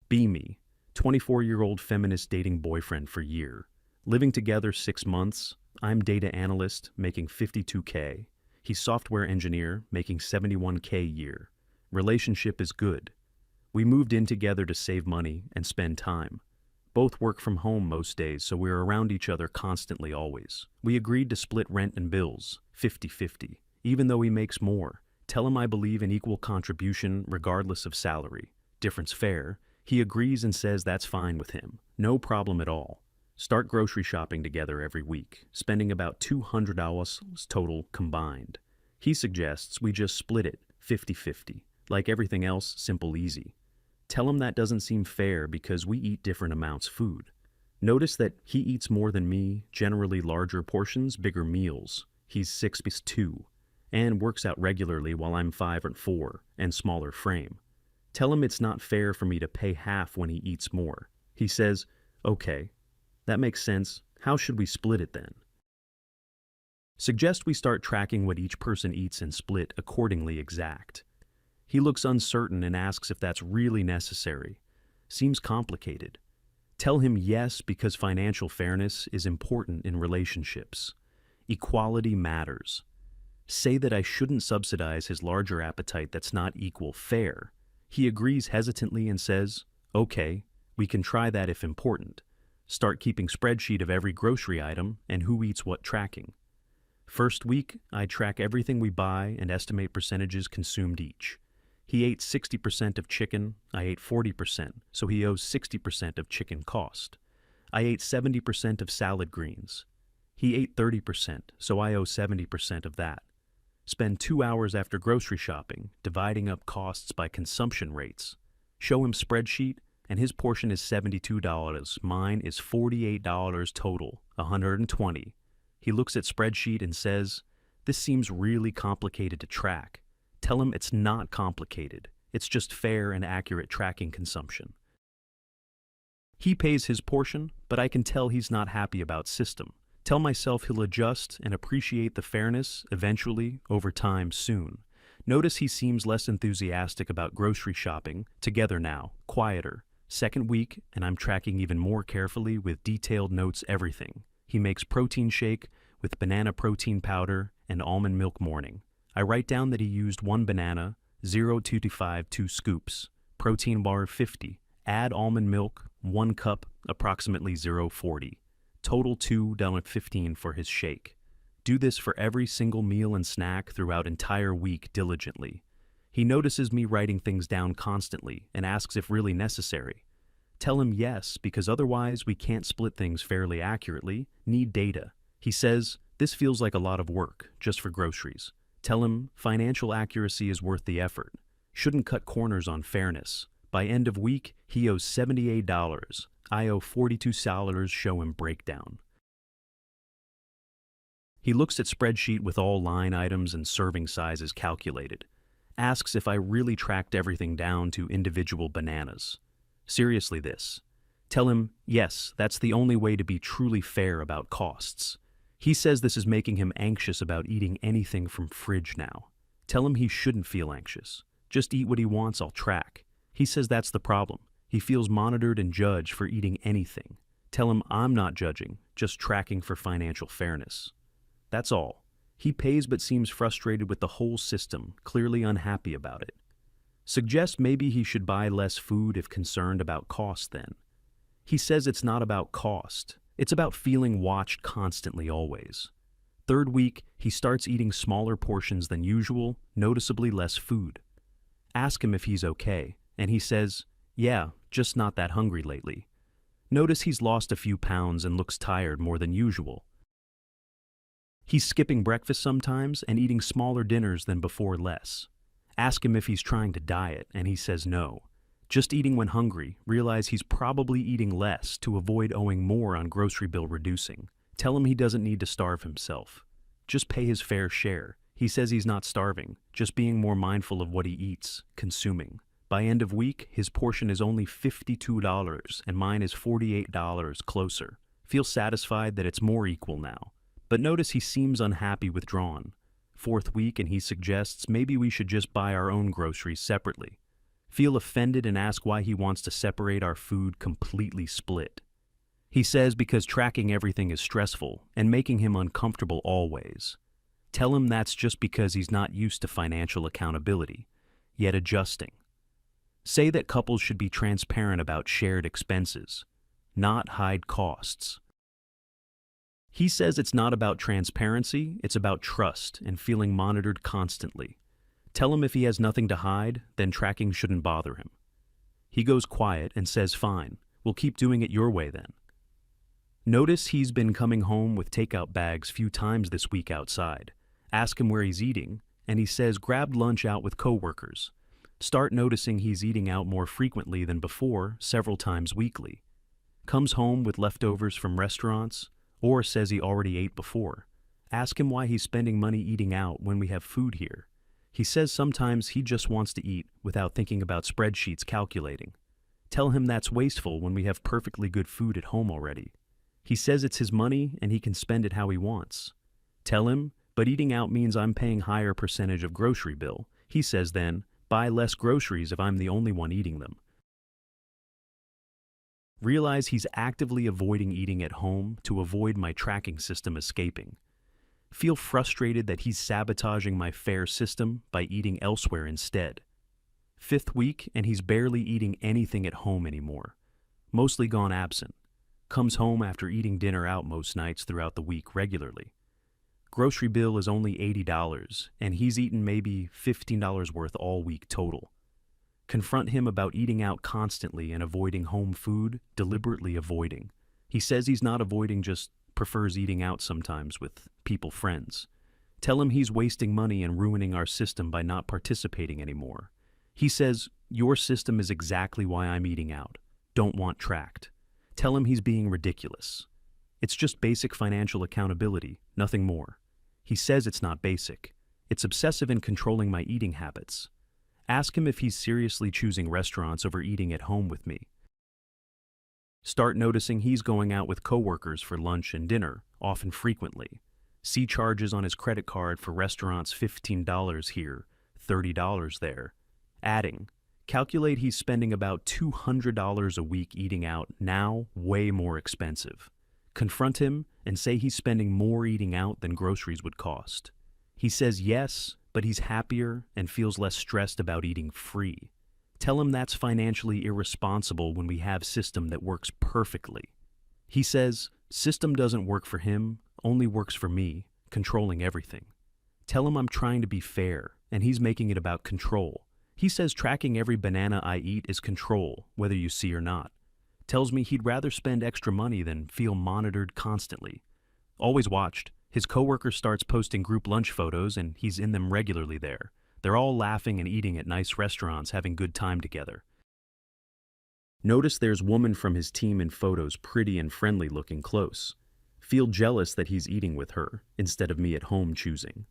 Be me, 24-year-old feminist dating boyfriend for year. Living together 6 months. I'm data analyst, making 52K. He's software engineer, making 71K a year. Relationship is good. We moved in together to save money and spend time. Both work from home most days, so we're around each other constantly always. We agreed to split rent and bills, 50-50, even though he makes more. Tell him I believe in equal contribution regardless of salary. Difference fair. He agrees and says that's fine with him. No problem at all. Start grocery shopping together every week, spending about $200 total combined. He suggests we just split it, 50-50. Like everything else, simple easy. Tell him that doesn't seem fair because we eat different amounts food. Notice that he eats more than me, generally larger portions, bigger meals. He's 6'2", and works out regularly while I'm 5'4", and smaller frame. Tell him it's not fair for me to pay half when he eats more. He says, okay, that makes sense. How should we split it then? Suggest we start tracking what each person eats and split accordingly exact. He looks uncertain and asks if that's really necessary. Seems complicated. Tell him yes because financial fairness is important in relationships. Equality matters. Say that I shouldn't subsidize his larger appetite that's not equal fair. He agrees hesitantly and says, okay, we can try that if important. Start keeping spreadsheet of every grocery item and who eats what tracking. First week, I track everything we buy and estimate percentages consumed each. He ate 60% of chicken, I ate 40%, so he owes 60% of chicken cost. I ate 70% of salad greens. He ate 30%, so I owe 70% of that. Spend 2 hours after grocery shopping, dividing up costs by consumption rates. Show him spreadsheet, and his portion is $72. Mine is $48 total, $120. He looks at spreadsheet and says, this seems really complicated to track. Tell him it's not complicated. It's just fair and accurate tracking consumption. He pays his portion, but I can tell he's not happy about system. Tell myself he'll adjust and appreciate the fairness eventually, over time, soon. Notice he seems less enthusiastic about grocery shopping, together now, quieter. Second week, and I'm tracking even more carefully with detailed notes everything. He makes protein shake with banana protein powder and almond milk morning. I write down that he used 1 banana, 0.225 2 scoops, protein bar 50, add almond milk, 1 cup, approximately 0.40. Total $2.15 for his shake. Do this for every single meal and snack throughout entire week diligently. He notices me writing things down constantly and asks if really necessary. Tell him yes, because otherwise we can't split things fairly accurately, need data. He says, this feels like a lot of work, just for groceries. Tell him financial accuracy is worth the effort. Shouldn't cut corners on fairness. By end of week, he owes $78. I owe $42. Show him breakdown. He looks at spreadsheet with all line items and serving sizes calculated. Asks if I really tracked everything down to individual bananas. Seriously this. Tell him, yes, that's the only way to be truly fair about costs. He says this is making him anxious about eating anything from fridge now. Tell him he shouldn't feel anxious. Just eat what he wants, I'll track. He says that's the problem. He feels monitored and judged for eating anything. Tell him I'm not judging, just tracking for financial fairness. That's all. He pays but seems frustrated with the whole system, clearly unhappy about it. Suggest maybe he should buy less food if concerned about cost then. He says it's not about cost. It's about feeling watched constantly always. Third week, he starts eating smaller portions than usual, noticeably less food. Ask him if he's okay, and he says, yeah, just not that hungry lately. Notice he's lost a few pounds and looks tired more than usual. He's skipping breakfast sometimes and eating smaller dinners than before less. Ask him if he's trying to diet, and he says no. Just eating when hungry, realize he's probably eating less to avoid owing more on grocery bill reducing. Tell him he doesn't need to starve himself. Just pay his fair share. He says he's not starving, just being more mindful of what he eats, consuming. By end of week, his portion is only $52 and mine is $48 closer. Feel satisfied that it's more equal now. But notice he seems unhappy withdrawn. Fourth week and he suggests maybe we should just buy our own groceries separately. Feel offended and ask why he wants to separate our food completely split. He says because tracking everything is stressful and making him uncomfortable always. Tell him that's just because he's not used to financial accountability, yet adjusting. Say that couples should be transparent about shared expenses, not hide costs. He says it's not about transparency, it's about trust and feeling monitored constantly. Tell him if he has nothing to hide, then tracking shouldn't bother him. He goes quiet and says, "Fine, we'll keep doing it your way then." Notice he's been coming home with takeout bags few times this week outside. Ask him where he's eating, and he says grabbed lunch out with coworkers. Start noticing he's eating out more frequently than before, several times weekly. Comes home with leftovers from restaurants, or says he already ate before. Ask him why he's spending money eating out when we have food here. He says sometimes he just wants to eat without thinking about spreadsheets calculating. Tell him that's wasteful when we have perfectly good food at home already. He says it's his money and he can spend it how he wants. Tell him, but eating out means I'm paying higher percentage of grocery bill. He says then, buy less groceries if I'm the only one eating them. Realize he's actively avoiding eating at home to avoid my tracking system escaping. Feel frustrated that he's sabotaging my fair system by eating elsewhere instead. 5th week and he's barely eating anything at home anymore. Mostly gone absent. Comes home after eating dinner out most nights throughout the week regularly. Grocery bill is only $80 and he's eaten maybe $15 worth all week total. Confront him about eating out constantly and avoiding home food, deliberately avoiding. He says he's not avoiding, just prefers eating out sometimes with friends. Tell him he's wasting money and ruining our system by not participating anymore. He says, your system is exactly why I'm eating out. Don't want tracked. Tell him he's being ridiculous. It's just basic financial accountability, nothing more. He says it's not basic. It's obsessive in controlling my eating habits. Ask him if he's seriously choosing restaurants over eating at home with me. Start noticing he's going out with coworkers for lunch and dinner, often frequently. See charges on his credit card for restaurants $15 here, $30 there. Adding, calculate he's spending about $200 a week eating out, now way more expensive. Confront him and say he's spending more eating out than groceries would cost. He says yes, but he's happier and feels less stressed about eating free. Tell him that's financially irresponsible when we have system that works perfectly. He says system doesn't work for him, only works for me, controlling everything. Tell him I'm trying to be fair, and he's making it about control. He says tracking every banana I eat is control, whether you see or not. Tells me he'd rather spend extra money than feel monitored constantly. Always watched. His coworker starts posting group lunch photos and he's in them regularly there. They're all laughing and eating at nice restaurants, having good time together. Notice there's woman from his team in photos, pretty and friendly looking close. Feel jealous that he's eating with her, instead of me at home choosing.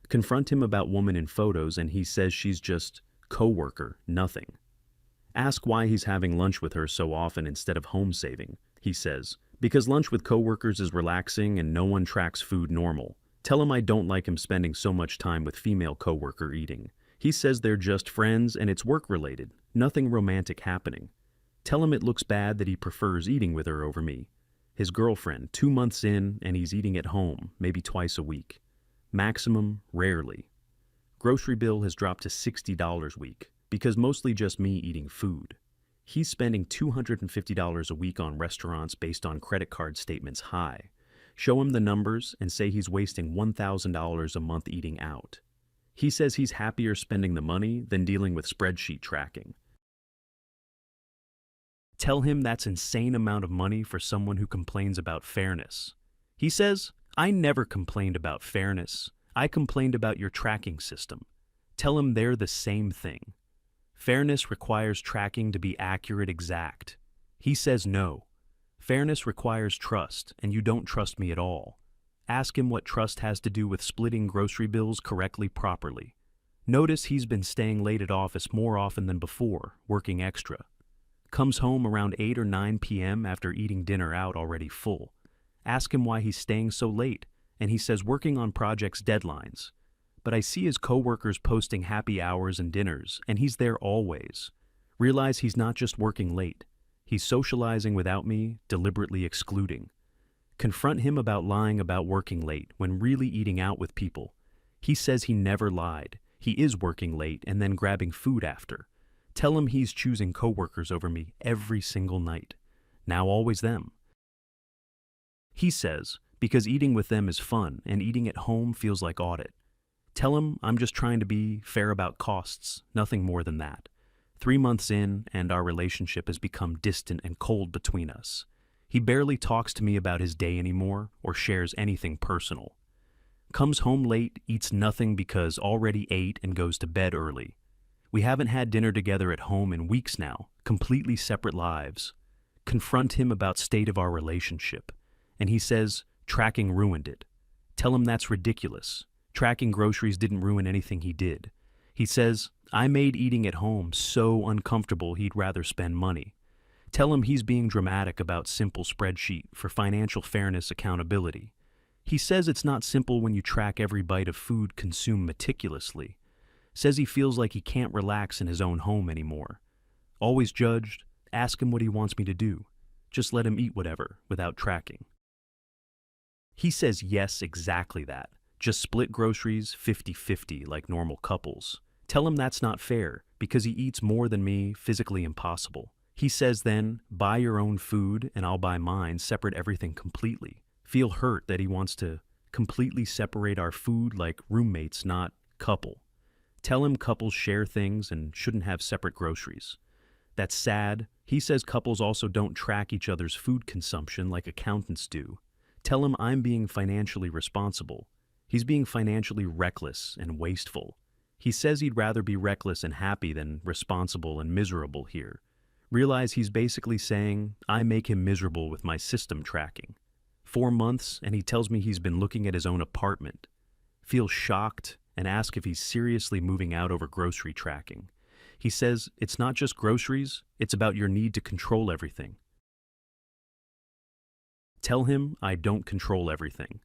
Confront him about woman in photos and he says she's just coworker, nothing. Ask why he's having lunch with her so often instead of home saving. He says, because lunch with coworkers is relaxing and no one tracks food normal. Tell him I don't like him spending so much time with female coworker eating. He says they're just friends and it's work-related, nothing romantic happening. Tell him it looks bad that he prefers eating with her over me. His girlfriend, 2 months in, and he's eating at home, maybe twice a week. Maximum, rarely. Grocery bill has dropped to $60 a week, because mostly just me eating food. He's spending $250 a week on restaurants based on credit card statements high. Show him the numbers and say he's wasting $1,000 a month eating out. He says he's happier spending the money than dealing with spreadsheet tracking. Tell him that's insane amount of money for someone who complains about fairness. He says, I never complained about fairness. I complained about your tracking system. Tell him they're the same thing. Fairness requires tracking to be accurate, exact. He says no. Fairness requires trust, and you don't trust me at all. Ask him what trust has to do with splitting grocery bills correctly, properly. Notice he's been staying late at office more often than before, working extra. Comes home around 8 or 9 p.m. after eating dinner out already full. Ask him why he's staying so late, and he says working on projects' deadlines. but I see his coworkers posting happy hours and dinners, and he's there always. Realize he's not just working late. He's socializing without me, deliberately excluding. Confront him about lying about working late when really eating out with people. He says he never lied. He is working late and then grabbing food after. Tell him he's choosing coworkers over me every single night. Now always them. He says, because eating with them is fun and eating at home feels like audit. Tell him I'm just trying to be fair about costs, nothing more than that. 3 months in, and our relationship has become distant and cold between us. He barely talks to me about his day anymore or shares anything personal. Comes home late, eats nothing because already ate, and goes to bed early. We haven't had dinner together at home in weeks now, completely separate lives. Confront him about state of our relationship, and he says tracking ruined it. Tell him that's ridiculous. Tracking groceries didn't ruin anything he did. He says, I made eating at home so uncomfortable he'd rather spend money. Tell him he's being dramatic about simple spreadsheet for financial fairness accountability. He says it's not simple when you track every bite of food consumed meticulously. Says he feels like he can't relax in his own home anymore. Always judged, ask him what he wants me to do. Just let him eat whatever without tracking. He says yes, exactly that. Just split groceries 50-50 like normal couples. Tell him that's not fair because he eats more than me, physically impossible. He says then, buy your own food and I'll buy mine, separate everything completely. Feel hurt that he wants to completely separate our food like roommates, not couple. Tell him couples share things and shouldn't have separate groceries. That's sad. He says couples also don't track each other's food consumption like accountants do. Tell him I'm being financially responsible. He's being financially reckless and wasteful. He says he'd rather be reckless and happy than responsible and miserable here. Realize he's basically saying, I make him miserable with my system tracking. 4 months, and he tells me he's been looking at his own apartment. Feel shocked and ask if he's seriously moving out over grocery tracking. He says, it's not just groceries, it's about your need to control everything. Tell him I don't control everything.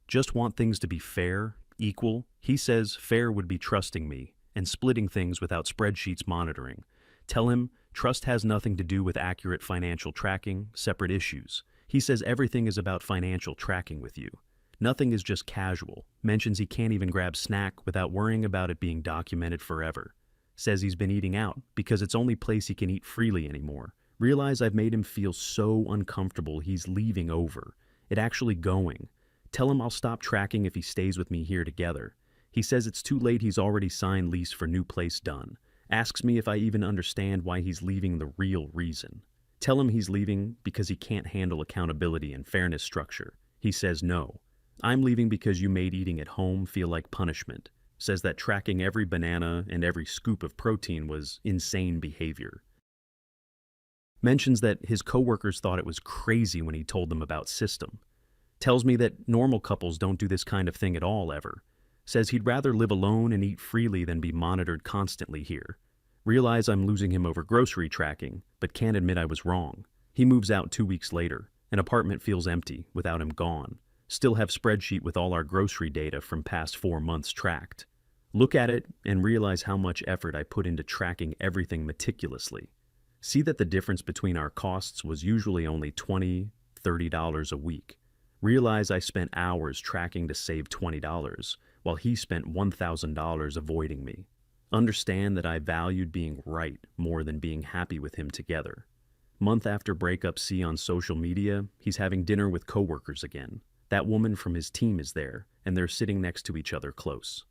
Just want things to be fair, equal. He says fair would be trusting me and splitting things without spreadsheets monitoring. Tell him trust has nothing to do with accurate financial tracking, separate issues. He says everything is about financial tracking with you. Nothing is just casual. Mentions he can't even grab snack without worrying about it being documented forever. Says he's been eating out because it's only place he can eat freely anymore. Realize I've made him feel so uncomfortable he's leaving over. It actually going. Tell him I'll stop tracking if he stays with me here together. He says it's too late, he's already signed lease for new place done. Asks me if I even understand why he's leaving the real reason. Tell him he's leaving because he can't handle accountability and fairness structure. He says no. I'm leaving because you made eating at home feel like punishment. Says that tracking every banana and every scoop of protein was insane behavior. Mentions that his coworkers thought it was crazy when he told them about system. Tells me that normal couples don't do this kind of thing at all ever. Says he'd rather live alone and eat freely than be monitored constantly here. Realize I'm losing him over grocery tracking, but can't admit I was wrong. He moves out 2 weeks later. An apartment feels empty without him gone. Still have spreadsheet with all our grocery data from past 4 months tracked. Look at it and realize how much effort I put into tracking everything meticulously. See that the difference between our costs was usually only $20, $30 a week. Realize I spent hours tracking to save $20, while he spent $1,000 avoiding me. Understand that I valued being right more than being happy with him together. Month after breakup, see on social media, he's having dinner with coworkers again. That woman from his team is there, and they're sitting next to each other close.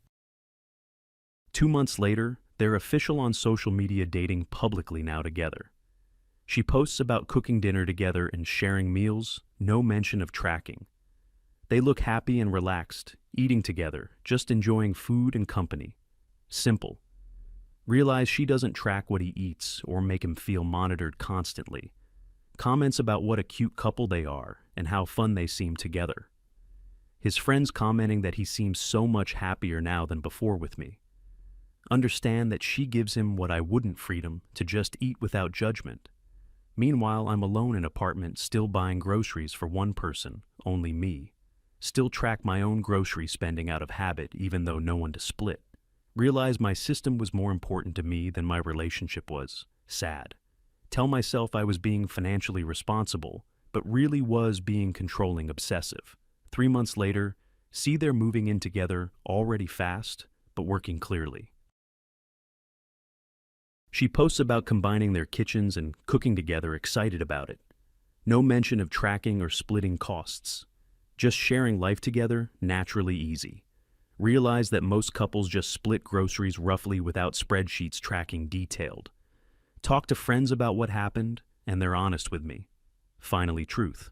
2 months later, they're official on social media, dating publicly now together. She posts about cooking dinner together and sharing meals, no mention of tracking. They look happy and relaxed, eating together, just enjoying food and company. Simple. Realize she doesn't track what he eats or make him feel monitored constantly. Comments about what a cute couple they are and how fun they seem together. His friends commenting that he seems so much happier now than before with me. Understand that she gives him what I wouldn't, freedom to just eat without judgment. Meanwhile, I'm alone in an apartment still buying groceries for one person, only me. Still track my own grocery spending out of habit even though no one to split. Realize my system was more important to me than my relationship was. Sad. Tell myself I was being financially responsible, but really was being controlling obsessive. 3 months later, see they're moving in together already fast, but working clearly. She posts about combining their kitchens and cooking together, excited about it. No mention of tracking or splitting costs. Just sharing life together, naturally easy. Realize that most couples just split groceries roughly without spreadsheets tracking detailed. Talk to friends about what happened, and they're honest with me. Finally, truth.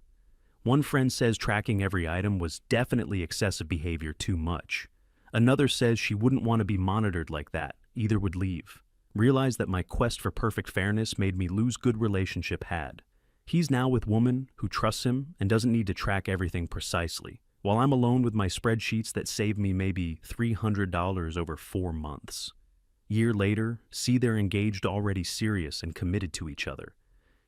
One friend says tracking every item was definitely excessive behavior, too much. Another says she wouldn't want to be monitored like that, either would leave. Realize that my quest for perfect fairness made me lose good relationship had. He's now with woman who trusts him and doesn't need to track everything precisely, while I'm alone with my spreadsheets that save me maybe $300 over 4 months. Year later, see they're engaged, already serious and committed to each other.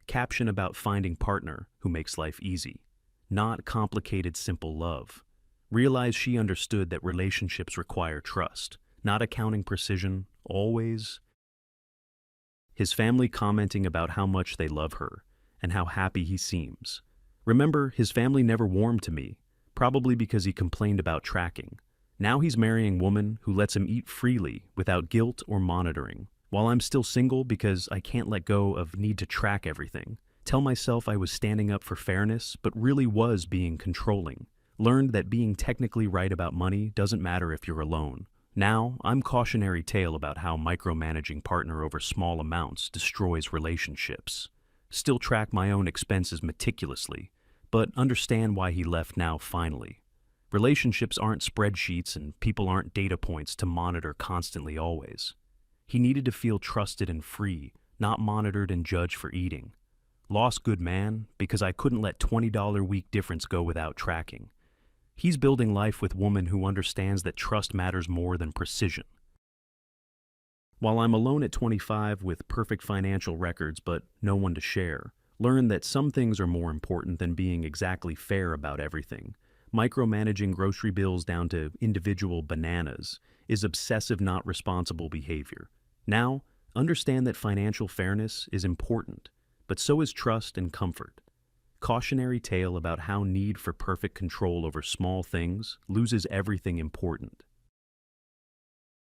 Caption about finding partner who makes life easy. Not complicated, simple love. Realize she understood that relationships require trust, not accounting precision, always. His family commenting about how much they love her and how happy he seems. Remember, his family never warmed to me, probably because he complained about tracking. Now he's marrying a woman who lets him eat freely without guilt or monitoring, while I'm still single because I can't let go of need to track everything. Tell myself I was standing up for fairness, but really was being controlling. Learned that being technically right about money doesn't matter if you're alone. Now, I'm cautionary tale about how micromanaging partner over small amounts destroys relationships. Still track my own expenses meticulously, but understand why he left now finally. Relationships aren't spreadsheets and people aren't data points to monitor constantly always. He needed to feel trusted and free, not monitored and judged for eating. Lost good man because I couldn't let $20 week difference go without tracking. He's building life with woman who understands that trust matters more than precision. While I'm alone at 25 with perfect financial records but no one to share, learn that some things are more important than being exactly fair about everything. Micromanaging grocery bills down to individual bananas is obsessive, not responsible behavior. Now, understand that financial fairness is important, but so is trust and comfort. Cautionary tale about how need for perfect control over small things loses everything important.